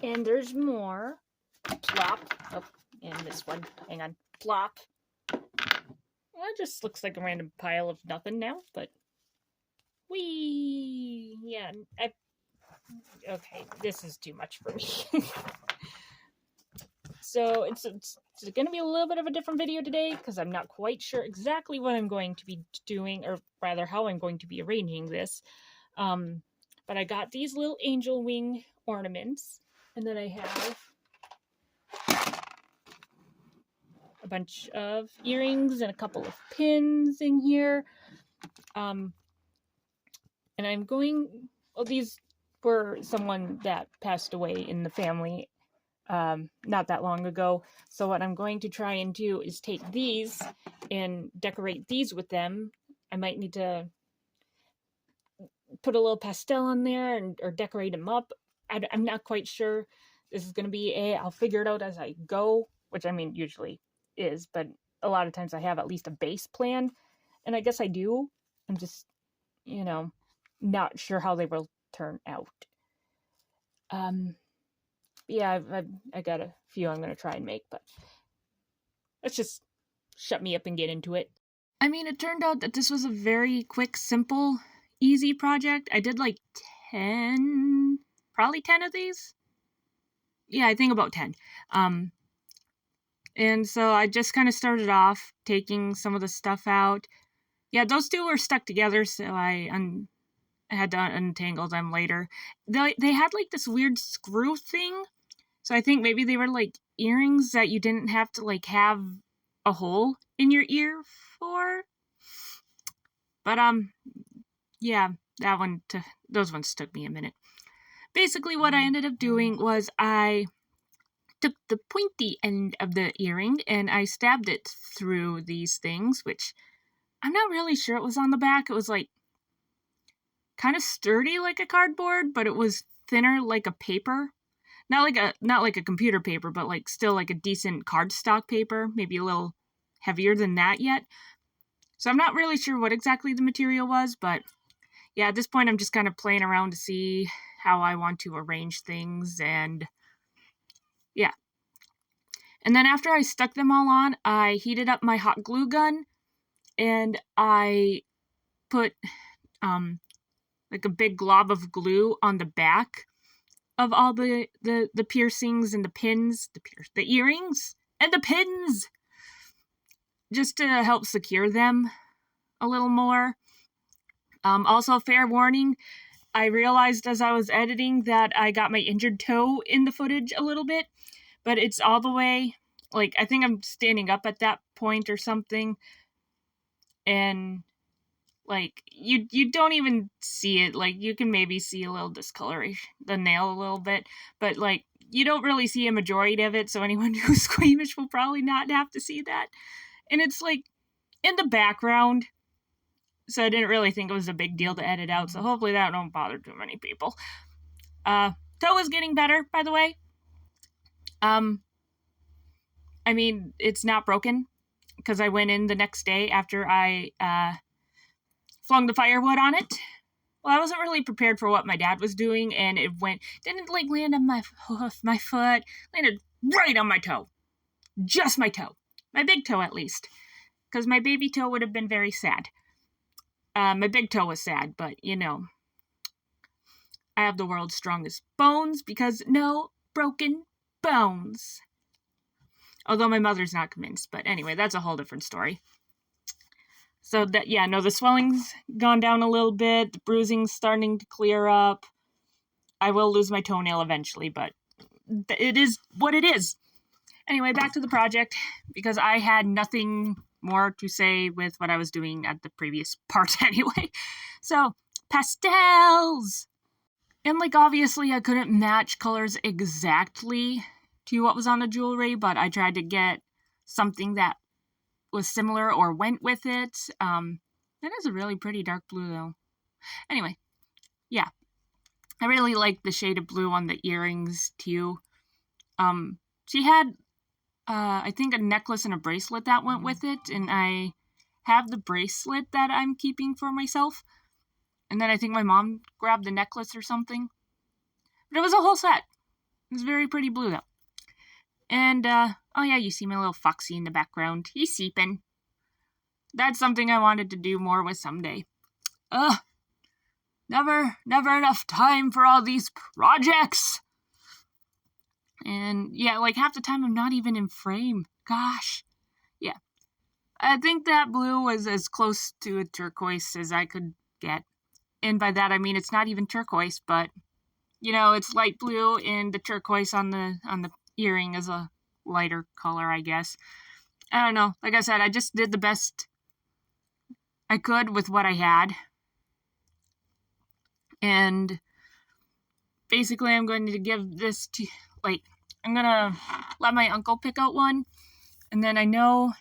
And there's more. Plop. Oh, and this one. Hang on. Plop. Well, it just looks like a random pile of nothing now, but... Whee! Yeah, okay, this is too much for me. So it's going to be a little bit of a different video today because I'm not quite sure exactly what I'm going to be doing, or rather how I'm going to be arranging this. But I got these little angel wing ornaments, and then I have a bunch of earrings and a couple of pins in here. And I'm going... Well, these were someone that passed away in the family not that long ago. So what I'm going to try and do is take these and decorate these with them. I might need to put a little pastel on there or decorate them up. I'm not quite sure. This is going to be I'll figure it out as I go, which I mean usually is, but a lot of times I have at least a base plan, and I guess I do. I'm just, not sure how they will turn out. Yeah, I got a few I'm going to try and make, but let's just shut me up and get into it. I mean, it turned out that this was a very quick, simple, easy project. I did like 10, probably 10 of these. Yeah, I think about 10. And so I just kind of started off taking some of the stuff out. Yeah, those two were stuck together, so I had to untangle them later. They had like this weird screw thing. So I think maybe they were like earrings that you didn't have to like have a hole in your ear for. But yeah, those ones took me a minute. Basically what I ended up doing was I took the pointy end of the earring and I stabbed it through these things, which I'm not really sure it was on the back. It was like kind of sturdy like a cardboard, but it was thinner like a paper. Not like a computer paper, but like still like a decent cardstock paper, maybe a little heavier than that yet. So I'm not really sure what exactly the material was, but yeah, at this point I'm just kind of playing around to see how I want to arrange things, and yeah. And then after I stuck them all on, I heated up my hot glue gun and I put like a big glob of glue on the back of all the piercings and the pins, the earrings and the pins, just to help secure them a little more. Also, fair warning, I realized as I was editing that I got my injured toe in the footage a little bit, but it's all the way, like, I think I'm standing up at that point or something, and like you don't even see it. Like, you can maybe see a little discoloration, the nail a little bit, but like you don't really see a majority of it, so anyone who's squeamish will probably not have to see that. And it's like in the background, so I didn't really think it was a big deal to edit out, so hopefully that don't bother too many people. Toe is getting better, by the way. I mean, it's not broken, because I went in the next day after I flung the firewood on it. Well, I wasn't really prepared for what my dad was doing, and it didn't like land on my foot, landed right on my toe. Just my toe. My big toe, at least. Because my baby toe would have been very sad. My big toe was sad, but, I have the world's strongest bones, because no broken bones. Although my mother's not convinced, but anyway, that's a whole different story. So the swelling's gone down a little bit, the bruising's starting to clear up. I will lose my toenail eventually, but it is what it is. Anyway, back to the project, because I had nothing more to say with what I was doing at the previous part anyway. So, pastels! And obviously I couldn't match colors exactly to what was on the jewelry, but I tried to get something that was similar or went with it. That is a really pretty dark blue, though. Anyway, yeah. I really like the shade of blue on the earrings, too. She had, I think, a necklace and a bracelet that went with it, and I have the bracelet that I'm keeping for myself. And then I think my mom grabbed the necklace or something. But it was a whole set. It was very pretty blue, though. And, oh yeah, you see my little Foxy in the background. He's seeping. That's something I wanted to do more with someday. Ugh. Never enough time for all these projects. And, yeah, like half the time I'm not even in frame. Gosh. Yeah. I think that blue was as close to a turquoise as I could get. And by that I mean it's not even turquoise, but, you know, it's light blue, and the turquoise on the earring is a lighter color, I guess. I don't know. Like I said, I just did the best I could with what I had. And basically I'm going to give this to, like, I'm going to let my uncle pick out one. And then I know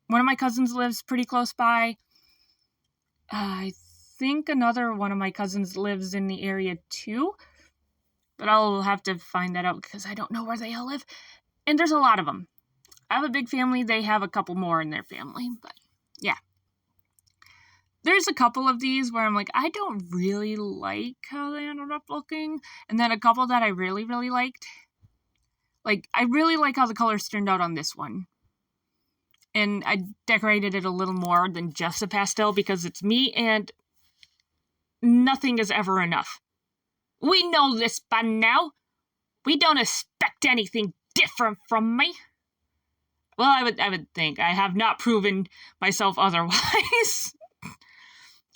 one of my cousins lives pretty close by. I think another one of my cousins lives in the area too. But I'll have to find that out because I don't know where they all live. And there's a lot of them. I have a big family. They have a couple more in their family. But yeah. There's a couple of these where I'm like, I don't really like how they ended up looking. And then a couple that I really, really liked. Like, I really like how the colors turned out on this one. And I decorated it a little more than just a pastel because it's me and nothing is ever enough. We know this by now. We don't expect anything different from me. Well, I would think. I have not proven myself otherwise.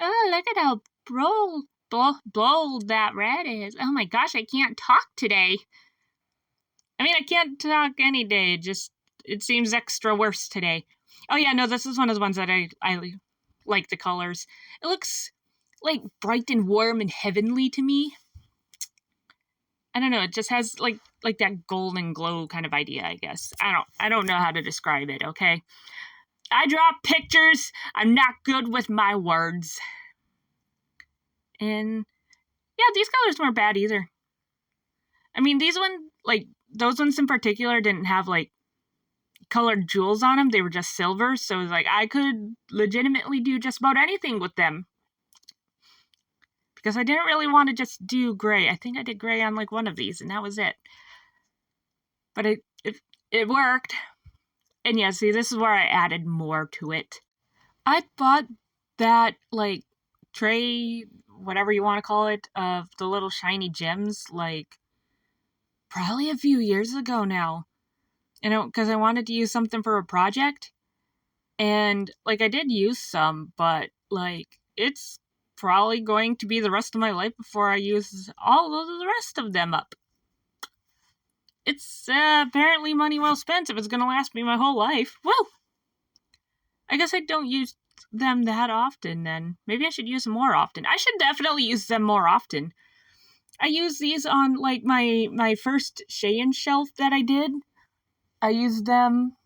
Oh, look at how bold that red is. Oh my gosh, I can't talk today. I mean, I can't talk any day. Just, it seems extra worse today. Oh yeah, no, this is one of the ones that I like the colors. It looks like bright and warm and heavenly to me. I don't know, it just has like that golden glow kind of idea, I guess. I don't know how to describe it, okay? I draw pictures. I'm not good with my words. And yeah, these colors weren't bad either. I mean, these ones, like, those ones in particular didn't have, like, colored jewels on them. They were just silver, so it was like I could legitimately do just about anything with them. Because I didn't really want to just do gray. I think I did gray on, like, one of these, and that was it. But it worked. And yeah, see, this is where I added more to it. I bought that, like, tray, whatever you want to call it, of the little shiny gems, like, probably a few years ago now. And because I wanted to use something for a project. And, like, I did use some, but, like, it's probably going to be the rest of my life before I use all of the rest of them up. It's apparently money well spent if it's going to last me my whole life. Woo! I guess I don't use them that often then. Maybe I should use them more often. I should definitely use them more often. I use these on, like, my first Shein shelf that I did. I used them.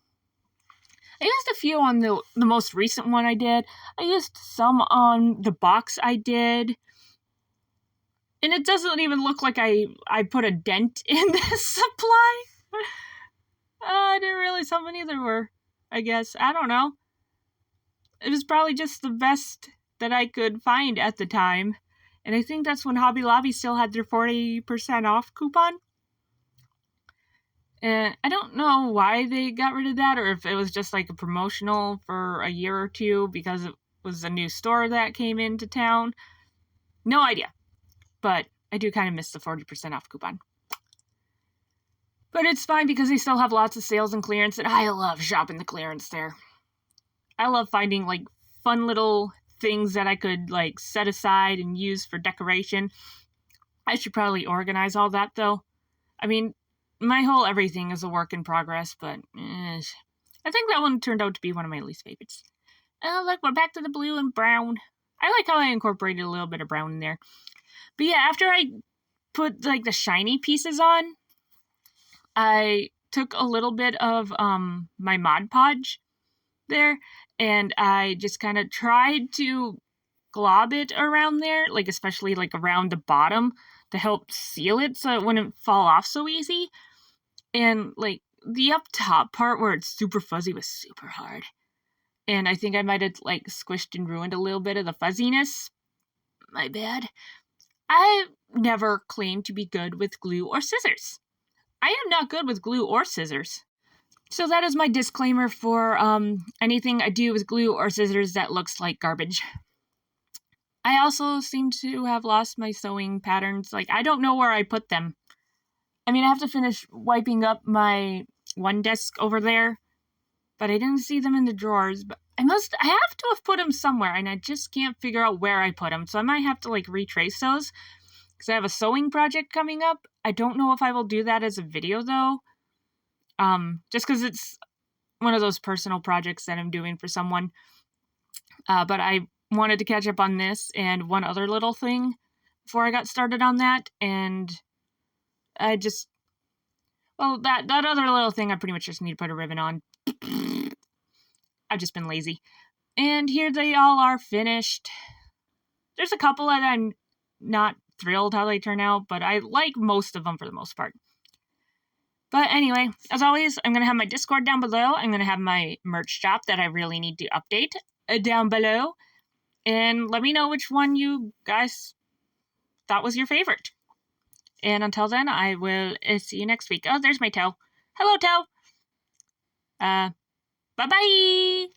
I used a few on the most recent one I did. I used some on the box I did. And it doesn't even look like I put a dent in this supply. I didn't realize how many there were, I guess. I don't know. It was probably just the best that I could find at the time. And I think that's when Hobby Lobby still had their 40% off coupon. And I don't know why they got rid of that, or if it was just like a promotional for a year or two because it was a new store that came into town. No idea. But I do kind of miss the 40% off coupon. But it's fine because they still have lots of sales and clearance, and I love shopping the clearance there. I love finding, like, fun little things that I could, like, set aside and use for decoration. I should probably organize all that, though. I mean, my whole everything is a work in progress, but I think that one turned out to be one of my least favorites. Oh, look, we're back to the blue and brown. I like how I incorporated a little bit of brown in there. But yeah, after I put, like, the shiny pieces on, I took a little bit of my Mod Podge there, and I just kind of tried to glob it around there, like, especially, like, around the bottom to help seal it so it wouldn't fall off so easy. And, like, the up top part where it's super fuzzy was super hard. And I think I might have, like, squished and ruined a little bit of the fuzziness. My bad. I never claimed to be good with glue or scissors. I am not good with glue or scissors. So that is my disclaimer for anything I do with glue or scissors that looks like garbage. I also seem to have lost my sewing patterns. Like, I don't know where I put them. I mean, I have to finish wiping up my one desk over there, but I didn't see them in the drawers. But I have to have put them somewhere, and I just can't figure out where I put them. So I might have to, like, retrace those, because I have a sewing project coming up. I don't know if I will do that as a video, though. Just because it's one of those personal projects that I'm doing for someone. But I wanted to catch up on this and one other little thing before I got started on that. And I just, well, that other little thing I pretty much just need to put a ribbon on. I've just been lazy. And here they all are finished. There's a couple that I'm not thrilled how they turn out, but I like most of them for the most part. But anyway, as always, I'm going to have my Discord down below. I'm going to have my merch shop that I really need to update down below. And let me know which one you guys thought was your favorite. And until then, I will see you next week. Oh, there's my toe. Hello, toe. Bye-bye.